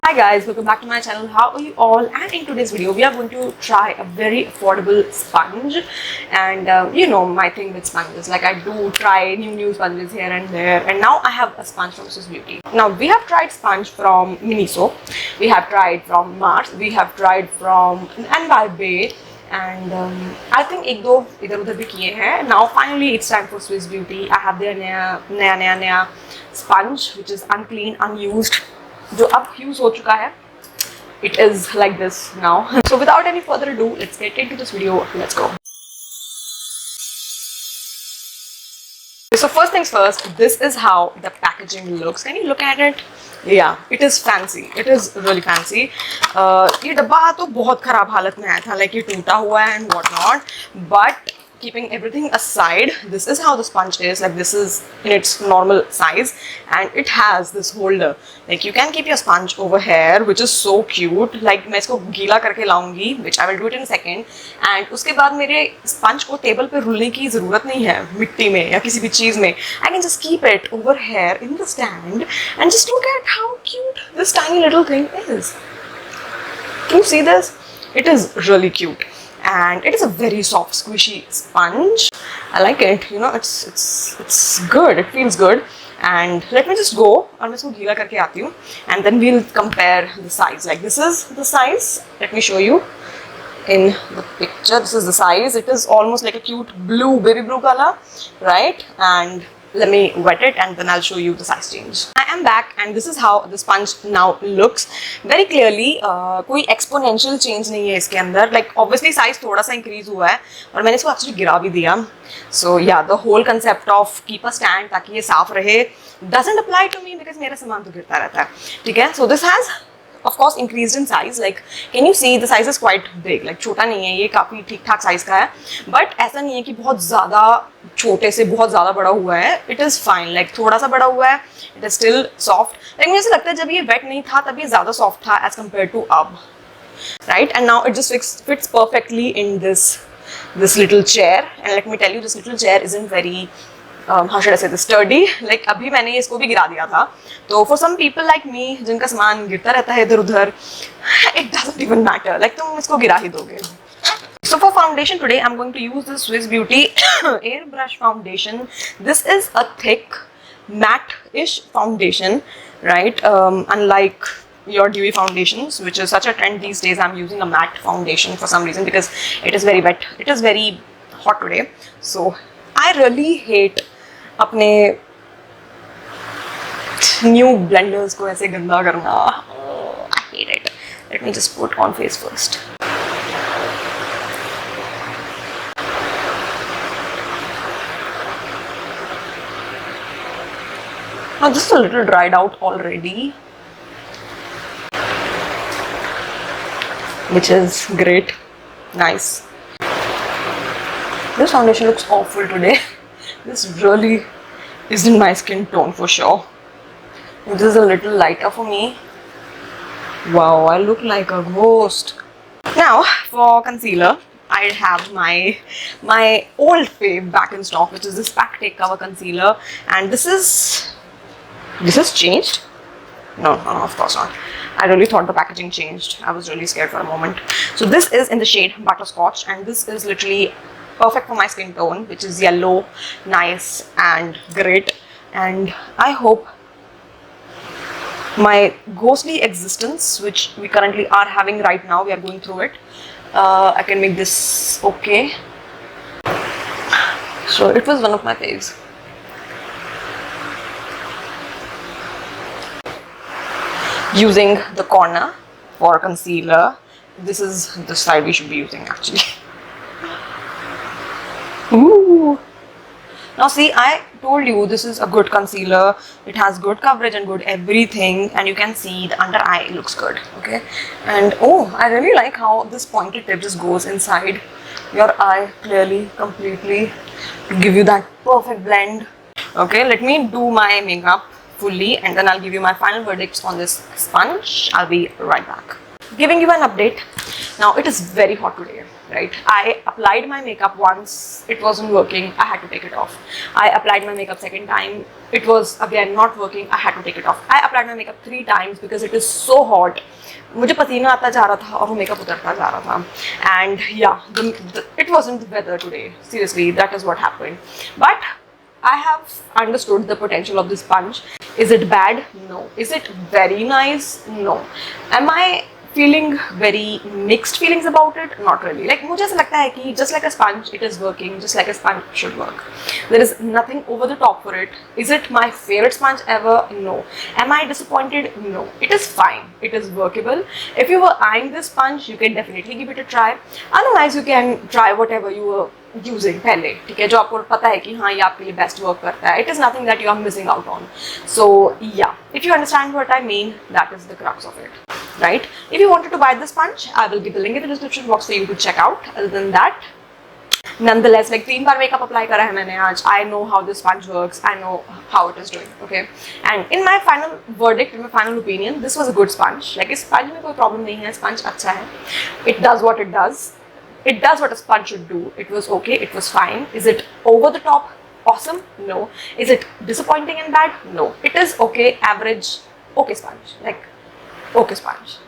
Hi guys, welcome back to my channel. How are you all? And in today's video we are going to try a very affordable sponge. And you know my thing with sponges, like I do try new sponges here and there, and now I have a sponge from Swiss Beauty. Now we have tried sponge from Miniso, we have tried from Mars, we have tried from Anbarbay, and I think एक दो इधर उधर भी किए हैं. Now finally it's time for Swiss Beauty. I have their नया sponge which is unclean, unused, जो अब यूज हो चुका है. It is like this now. So without any further ado, let's get into this video. Let's go. So first things first, this is how the packaging looks. Can you look at it? Yeah, it is fancy. It is really fancy. ये डब्बा तो बहुत खराब हालत में आया था, like ये टूटा हुआ है and what not. But keeping everything aside, this is how the sponge is. Like this is in its normal size, and it has this holder. Like you can keep your sponge over here, which is so cute. Like मैं इसको गीला करके लाऊंगी, which I will do it in a second. And उसके बाद मेरे sponge को table पे रुलने की ज़रूरत नहीं है मिट्टी में या किसी भी चीज़ में. I can just keep it over here in the stand and just look at how cute this tiny little thing is. Can you see this? It is really cute. And it is a very soft, squishy sponge. I like it. You know, it's good. It feels good. And let me just go और मैं इसको गीला करके आती हूँ. And then we'll compare the size. Like this is the size. Let me show you in the picture. This is the size. It is almost like a cute blue, baby blue color, right? And let me wet it and then I'll show you the size change. I am back and this is how the sponge now looks. Very clearly कोई exponential change नहीं है इसके अंदर. Like obviously size थोड़ा सा increase हुआ है और मैंने इसको actually गिरा भी दिया. So yeah, the whole concept of keep a stand ताकि ये साफ रहे doesn't apply to me because मेरा सामान तो गिरता रहता है. ठीक है? So this has of course increased in size. Like can you see the size is quite big. Like छोटा नहीं है, ये काफी ठीक ठाक size का है. But ऐसा नहीं है कि बहुत ज़्यादा छोटे से बहुत ज़्यादा बड़ा हुआ है. It is fine. Like थोड़ा सा बड़ा हुआ है. It is still soft. Like मुझे ऐसा लगता है जब ये wet नहीं था तब ये ज़्यादा soft था as compared to अब. Right? And now it just fits perfectly in this little chair. And let me tell you, this little chair isn't very how should I say this, sturdy. Like अभी मैंने इसको भी गिरा दिया था. तो for some people like me जिनका सामान गिरता रहता है इधर उधर, it doesn't even matter. Like तुम इसको गिरा ही दोगे. So for foundation today, I'm going to use the Swiss Beauty airbrush foundation. This is a thick matte-ish foundation, right? Unlike your dewy foundations, which is such a trend these days, I'm using a matte foundation for some reason because it is very wet. It is very hot today. So I really hate अपने new blenders को ऐसे गंदा करना. I hate it. Let me just put on face first. Now this is a little dried out already, which is great. Nice. This foundation looks awful today. This really isn't my skin tone for sure. This is a little lighter for me. Wow, I look like a ghost. Now for concealer, I have my old fave back in stock, which is this Pack Take Cover Concealer. And this has changed? No, of course not. I really thought the packaging changed. I was really scared for a moment. So this is in the shade Butterscotch, and this is literally perfect for my skin tone, which is yellow, nice and great. And I hope my ghostly existence, which we currently are having right now, we are going through it, I can make this okay. So it was one of my faves. Using the corner for concealer. This is the side we should be using actually. Ooh. Now see, I told you this is a good concealer. It has good coverage and good everything, and you can see the under eye looks good. Okay, and oh, I really like how this pointed tip just goes inside your eye clearly, completely, to give you that perfect blend. Okay, let me do my makeup fully and then I'll give you my final verdicts on this sponge. I'll be right back. giving you an update. Now it is very hot today, right? I applied my makeup once, it wasn't working, I had to take it off. I applied my makeup second time, it was again not working, I had to take it off. I applied my makeup 3 times because it is so hot. मुझे पसीना आता जा रहा था और वो makeup उतरता जा रहा था. And yeah, it wasn't the weather today. Seriously, that is what happened. But I have understood the potential of this sponge. Is it bad? No. Is it very nice? No. Am I feeling very mixed feelings about it? Not really. Like मुझे ऐसा लगता है कि just like a sponge, it is working, just like a sponge should work. There is nothing over the top for it. Is it my favorite sponge ever? No. Am I disappointed? No. It is fine. It is workable. If you were eyeing this sponge, you can definitely give it a try. Otherwise, you can try whatever you were using पहले, ठीक है, जो आपको पता है कि हाँ ये आपके लिए best work करता है. It is nothing that you are missing out on. So yeah, if you understand what I mean, that is the crux of it. Right? If you wanted to buy this sponge, I will give the link in the description box for you to check out. Other than that, nonetheless, like 3 bar makeup apply करा है मैंने आज. I know how this sponge works. I know how it is doing. Okay. And in my final verdict, in my final opinion, this was a good sponge. Like इस sponge में कोई problem नहीं है. Sponge अच्छा है. It does what it does. It does what a sponge should do. It was okay. It was fine. Is it over the top? Awesome? No. Is it disappointing and bad? No. It is okay. Average. Okay sponge. Like okay sponge.